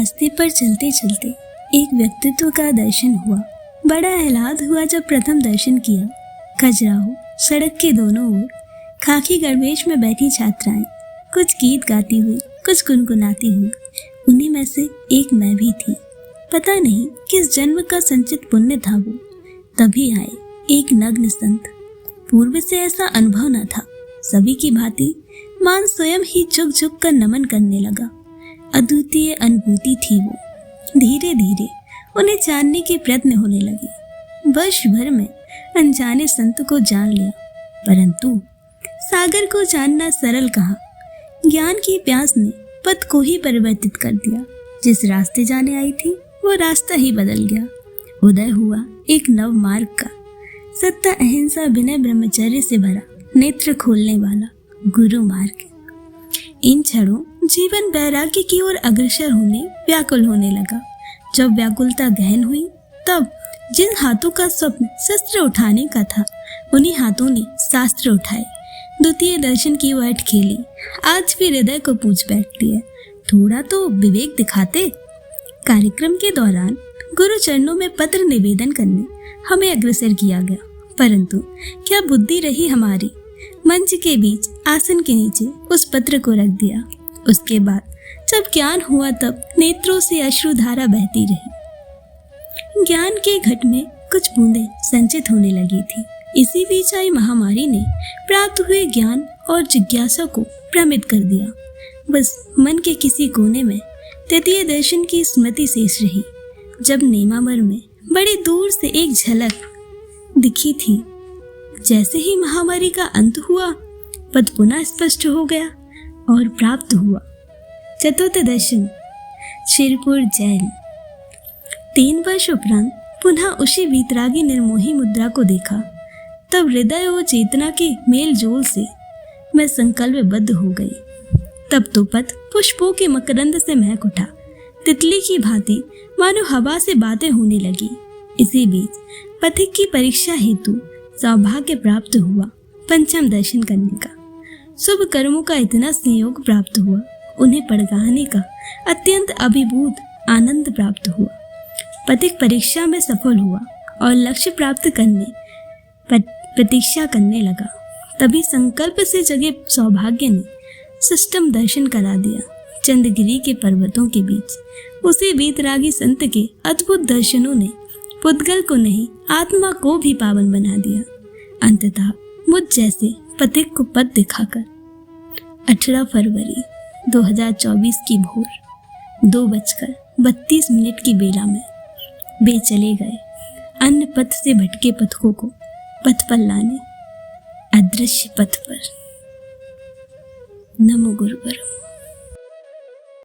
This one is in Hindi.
रास्ते पर चलते चलते एक व्यक्तित्व का दर्शन हुआ। बड़ा आह्लाद हुआ जब प्रथम दर्शन किया। खजुराहो सड़क के दोनों ओर खाकी गणवेश में बैठी छात्राएं, कुछ गीत गाती हुई, कुछ गुनगुनाती हुई। उन्हीं में से एक मैं भी थी। पता नहीं किस जन्म का संचित पुण्य था वो। तभी आए एक नग्न संत। पूर्व से ऐसा अनुभव न था। सभी की भांति मान स्वयं ही झुक झुक कर नमन करने लगा। अद्वितीय अनुभूति थी वो। धीरे धीरे उन्हें जानने के प्रयत्न होने लगे। वर्ष भर में अनजाने संत को जान लिया, परंतु सागर को जानना सरल कहा। ज्ञान की प्यास ने पथ को ही परिवर्तित कर दिया। जिस रास्ते जाने आई थी वो रास्ता ही बदल गया। उदय हुआ एक नव मार्ग का, सत्य अहिंसा विनय ब्रह्मचर्य से भरा, नेत्र खोलने वाला गुरु मार्ग। इन क्षणों जीवन वैराग्य की ओर अग्रसर होने, व्याकुल होने लगा। जब व्याकुलता गहन हुई तब जिन हाथों का स्वप्न शस्त्र उठाने का था, उन्हीं हाथों ने शास्त्र उठाए। द्वितीय दर्शन की वह खेली आज भी हृदय को पूछ बैठती है। थोड़ा तो विवेक दिखाते। कार्यक्रम के दौरान गुरु चरणों में पत्र निवेदन करने हमें अग्रसर किया गया, परंतु क्या बुद्धि रही हमारी। मंच के बीच आसन के नीचे उस पत्र को रख दिया। उसके बाद जब ज्ञान हुआ तब नेत्रों से अश्रुधारा बहती रही। ज्ञान के घट में कुछ बूंदें संचित होने लगी थी। इसी बीच आई महामारी ने प्राप्त हुए ज्ञान और जिज्ञासा को भ्रमित कर दिया। बस मन के किसी कोने में तृतीय दर्शन की स्मृति शेष रही। जब नेमामर में बड़ी दूर से एक झलक दिखी थी। जैसे ही महामारी का अंत हुआ, पद पुनः स्पष्ट हो गया और प्राप्त हुआ चतुर्थ दर्शन, शिरपुर जैन। 3 वर्ष उपरांत पुनः उसी वीतरागी निर्मोही मुद्रा को देखा। तब हृदय और चेतना के मेल जोल से मैं संकल्पबद्ध हो गई। तब तो पथ पुष्पों के मकरंद से महक उठा। तितली की भांति मानो हवा से बातें होने लगी। इसी बीच पथिक की परीक्षा हेतु सौभाग्य प्राप्त हुआ पंचम दर्शन करने का। शुभ कर्मों का इतना संयोग प्राप्त हुआ, उन्हें पड़गाने का अत्यंत अभिभूत आनंद प्राप्त हुआ। पथिक परीक्षा में सफल हुआ और लक्ष्य प्राप्त करने प्रतीक्षा करने लगा। तभी संकल्प से जगे सौभाग्य ने सिस्टम दर्शन करा दिया। चंद्रगिरी के पर्वतों के बीच उसी वीतरागी संत के अद्भुत दर्शनों ने पुद्गल को नहीं, आत्मा को भी पावन बना दिया। अंततः मुझ जैसे पथिक को पथ दिखाकर 18 फरवरी 2024 की भोर 2:32 की बेला में वे चले गए। अन्य पथ से भटके पथकों को पथ पर लाने, अदृश्य पथ पर। नमो गुरुवरम।